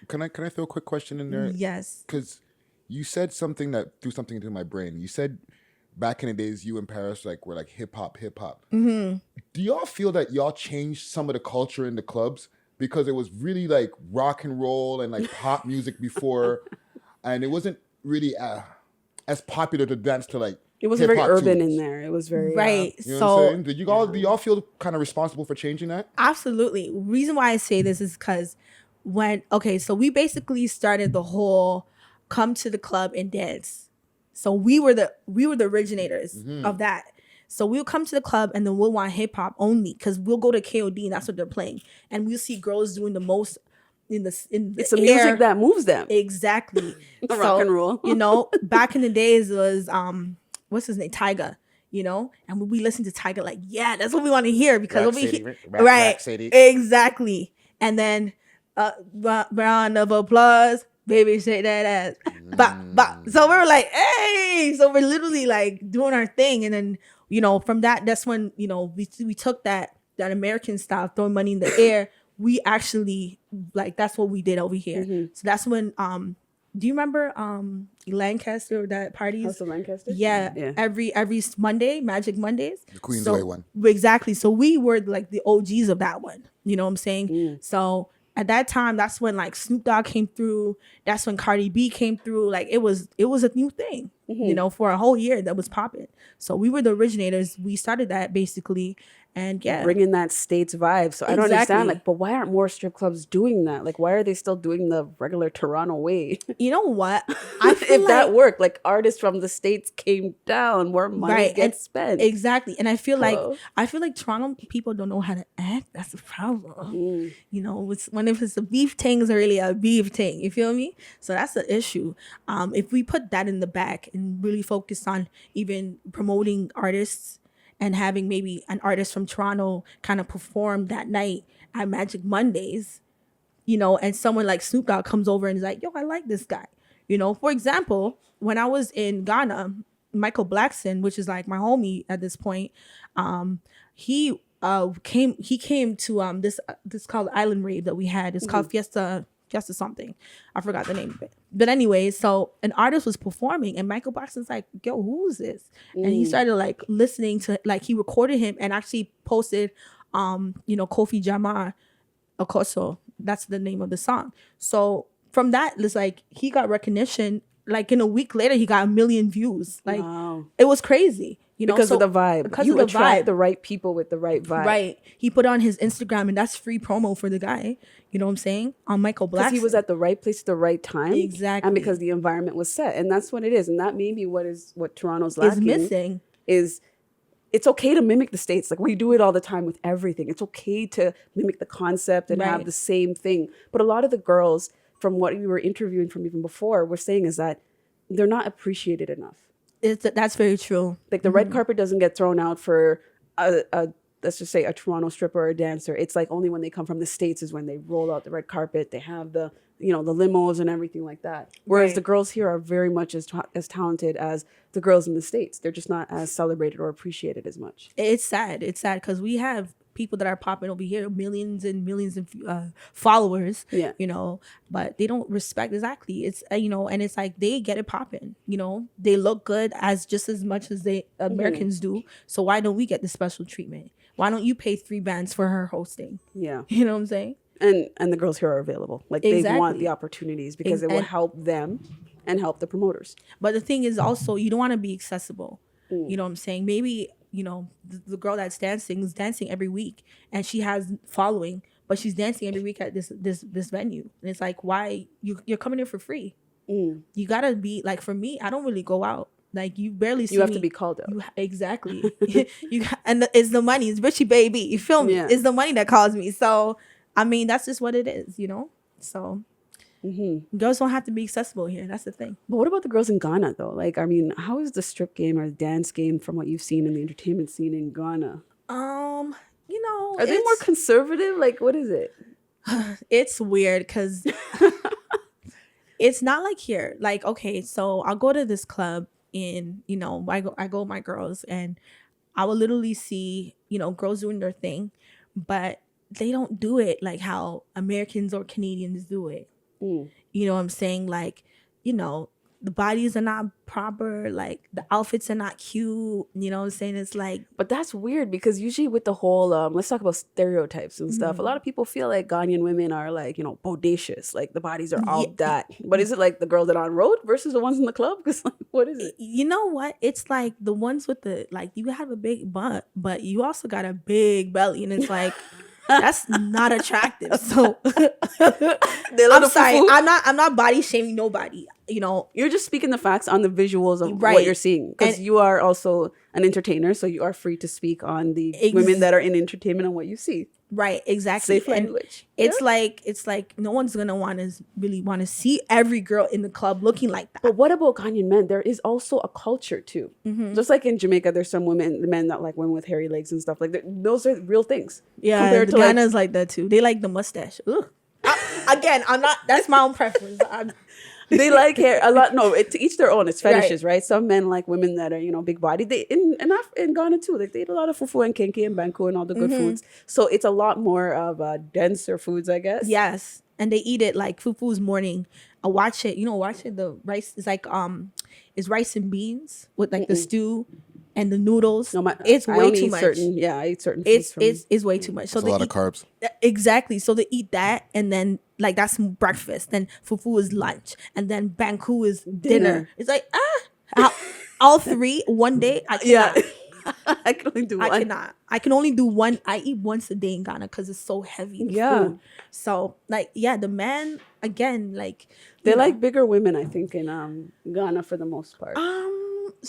Can I throw a quick question in there? Yes. Because you said something that threw something into my brain. You said back in the days, you in Paris were like hip hop, hip hop. Mm-hmm. Do y'all feel that y'all changed some of the culture in the clubs because it was really like rock and roll and like pop music before, and it wasn't really as popular to dance to like It wasn't very hip-hop urban tunes? in there. It was very Right. You know what I'm saying? Did you all do y'all feel kind of responsible for changing that? Absolutely. Reason why I say this is because so we basically started the whole come to the club and dance. So we were the originators of that. So we'll come to the club and then we'll want hip hop only because we'll go to KOD and that's what they're playing, and we'll see girls doing the most in the it's the music that moves them. Exactly. Rock and roll. Back in the days it was what's his name, Tyga. And when we listen to Tyga, like, yeah, that's what we want to hear because right, exactly. And then round of applause, baby, shake that ass, bop. So we were like, hey, so we're literally like doing our thing, and then from that's when we took that American style, throwing money in the air. We actually that's what we did over here. So that's when do you remember Lancaster, that parties? House of Lancaster? Yeah. Every Monday, Magic Mondays. The Queensway one. Exactly. So we were like the OGs of that one. You know what I'm saying? So at that time, that's when like Snoop Dogg came through. That's when Cardi B came through. Like it was a new thing, for a whole year that was popping. So we were the originators. We started that basically. And bringing that States vibe. So I don't understand, but why aren't more strip clubs doing that? Like, why are they still doing the regular Toronto way? You know what? I feel if that worked, like artists from the States came down, more money gets spent. Exactly. And I feel like Toronto people don't know how to act. That's the problem. If it's a beef thing, it's really a beef thing. You feel me? So that's the issue. If we put that in the back and really focus on even promoting artists and having maybe an artist from Toronto kind of perform that night at Magic Mondays, and someone like Snoop Dogg comes over and is like, yo, I like this guy. For example, when I was in Ghana, Michael Blackson, which is like my homie at this point, he came to this called Island Rave that we had. It's called Fiesta something. I forgot the name of it. But anyway, so an artist was performing and Michael Blackson's like, yo, who is this? And he started like listening to, like, he recorded him and actually posted Kofi Jamar Okoso. That's the name of the song. So from that, it's like he got recognition. Like in a week later, he got 1 million views. Like It was crazy. Because of the vibe. Because you attract the right people with the right vibe. Right. He put on his Instagram and that's free promo for the guy. You know what I'm saying? On Michael Blackson. Because he was at the right place at the right time. Exactly. And because the environment was set. And that's what it is. And that may be what Toronto's lacking. Is missing. Is it's okay to mimic the States. Like we do it all the time with everything. It's okay to mimic the concept and have the same thing. But a lot of the girls, from what we were interviewing from even before, were saying is that they're not appreciated enough. That's very true. Like the red carpet doesn't get thrown out for a let's just say a Toronto stripper or a dancer. It's like only when they come from the States is when they roll out the red carpet. They have the the limos and everything like that. Whereas the girls here are very much as talented as the girls in the States. They're just not as celebrated or appreciated as much. It's sad. It's sad because we have people that are popping over here, millions and millions of followers, but they don't respect it's and it's like they get it popping, they look good just as much as they Americans do. So why don't we get the special treatment? Why don't you pay 3 bands for her hosting? Yeah. You know what I'm saying? And the girls here are available. Like they want the opportunities because it will help them and help the promoters. But the thing is also, you don't want to be accessible. You know what I'm saying? Maybe the girl that's dancing is dancing every week and she has following, but she's dancing every week at this venue. And it's like, why you're coming in for free? You gotta be like, for me, I don't really go out. Like you barely see me. You have to be called out. Exactly. And it's the money. It's Ricchie, baby. You feel me? Yeah. It's the money that calls me. So I mean, that's just what it is, So girls don't have to be accessible here. That's the thing. But what about the girls in Ghana, though? Like, I mean, how is the strip game or the dance game from what you've seen in the entertainment scene in Ghana? Are they more conservative? Like, what is it? It's weird because it's not like here. Like, okay, so I'll go to this club and, I go with my girls and I will literally see, girls doing their thing, but they don't do it like how Americans or Canadians do it. You know what I'm saying? Like, you know, the bodies are not proper, like the outfits are not cute. You know what I'm saying? It's like, but that's weird because usually with the whole let's talk about stereotypes and stuff. A lot of people feel like Ghanaian women are like, you know, bodacious, like the bodies are all that. But is it like the girls that are on road versus the ones in the club? Because like, what is it? you know what? It's like the ones with the, like, you have a big butt, but you also got a big belly, and it's like, that's not attractive. So I'm sorry, I'm not body shaming nobody. You know, you're just speaking the facts on the visuals of what you're seeing, because you are also an entertainer, so you are free to speak on the women that are in entertainment and what you see. Right, exactly. Safe language. It's like no one's gonna really want to see every girl in the club looking like that. But what about Ghanaian men? There is also a culture too. Just like in Jamaica, there's some men that like women with hairy legs and stuff. Like those are real things. Yeah, compared to Ghana's like that too. They like the mustache. Again, I'm not. That's my own preference. They like hair a lot. No, to each their own. It's fetishes, right? Some men like women that are, you know, big body. They in Ghana too. Like they eat a lot of fufu and kenke and banku and all the good foods. So it's a lot more of denser foods, I guess. Yes, and they eat it like fufu's morning. I watch it. You know, the rice is like it's rice and beans with like the stew and the noodles. No, it's way too much. I eat certain foods. It's way too much. So a lot of carbs. Exactly. So they eat that, and then like that's breakfast. Then fufu is lunch, and then banku is dinner. It's like all three one day. I cannot. I can only do one. I cannot. I can only do one. I eat once a day in Ghana because it's so heavy. Food. So like the man again, like they like bigger women. I think in Ghana for the most part.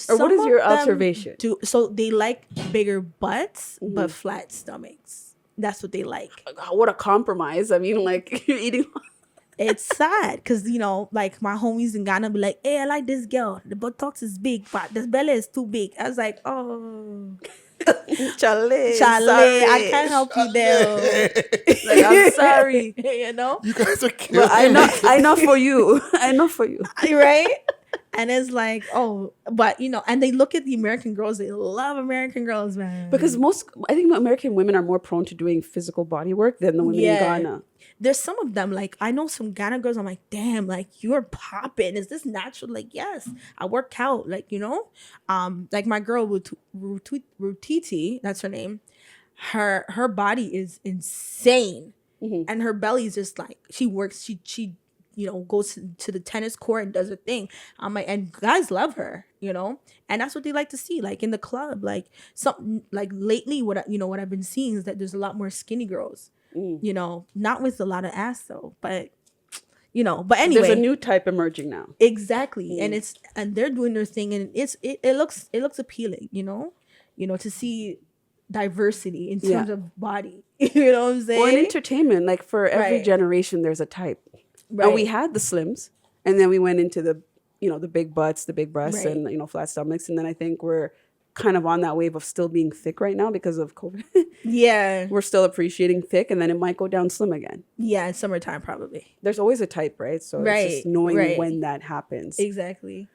Or what is your observation? So they like bigger butts but flat stomachs. That's what they like. What a compromise. I mean, like you're eating. It's sad because, you know, like my homies in Ghana be like, hey, I like this girl. The buttocks is big, but the belly is too big. I was like, oh. Charlie, I can't help you there. Like, I'm sorry. You know? You guys are killing me. I know for you. I know for you. Right? And it's like, oh, but you know, and they look at the American girls. They love American girls, man. Because I think American women are more prone to doing physical body work than the women in Ghana. There's some of them, like I know some Ghana girls. I'm like, damn, like you're popping. Is this natural? Like, yes, I work out. Like, you know, like my girl Rutiti, that's her name. Her body is insane, and her belly is just like she works. She you know, goes to the tennis court and does her thing. I'm like, and guys love her, you know, and that's what they like to see, like in the club. Like something like lately, what I've been seeing is that there's a lot more skinny girls, you know, not with a lot of ass though, but you know, but anyway, there's a new type emerging now. Exactly, and they're doing their thing, and it looks appealing, you know, to see diversity in terms of body. You know what I'm saying? Or in entertainment, like for every generation, there's a type. Right. And we had the slims, and then we went into the, you know, the big butts, the big breasts, and, you know, flat stomachs. And then I think we're kind of on that wave of still being thick right now because of COVID. Yeah. We're still appreciating thick, and then it might go down slim again. Yeah, in summertime probably. There's always a type, right? So it's just knowing when that happens. Exactly.